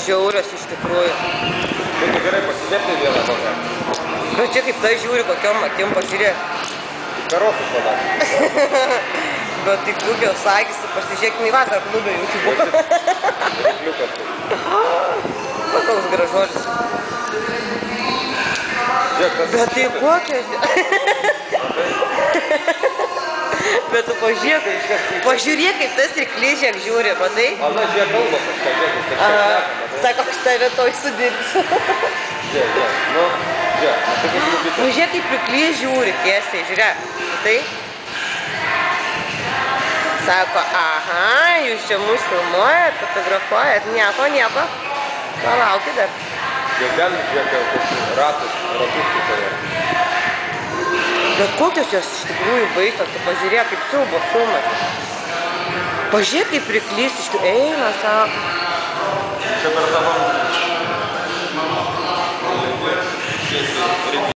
žiaurios iš tikrųjų. Būtų gerai pasidėti vieną kokią. Bet čia kaip tai žiūri, kokiom akim pažiūrėk. Karosų padarė. Bet tai klubė sakėsi, pasižiūrėk, nei vakar klubė YouTube. Va, koks gražuolis. Bet tai kokios? Bet tu pažiūrėk, kaip tas ryklys žiek žiūri, matai? Ana, žiek kalba kažką, žiek. Sako, aš tave toj sudirbsiu. Žiek, nu, žiek. Pažiūrėk, kaip ryklys žiūri tiesiai, žiūrėk, matai? Sako, aha, jūs čia mus filmuojat, fotografuojat, nieko. Palaukit dar. Jau ten žiūrėk ratus kitoje. Bet kokios jos iš tikrųjų baisios, tu pažiūrėk, kaip siaubo filmas. Pažiūrėk, kaip ryklys iš tikrųjų eina, sako. Čia per tą vamzdį.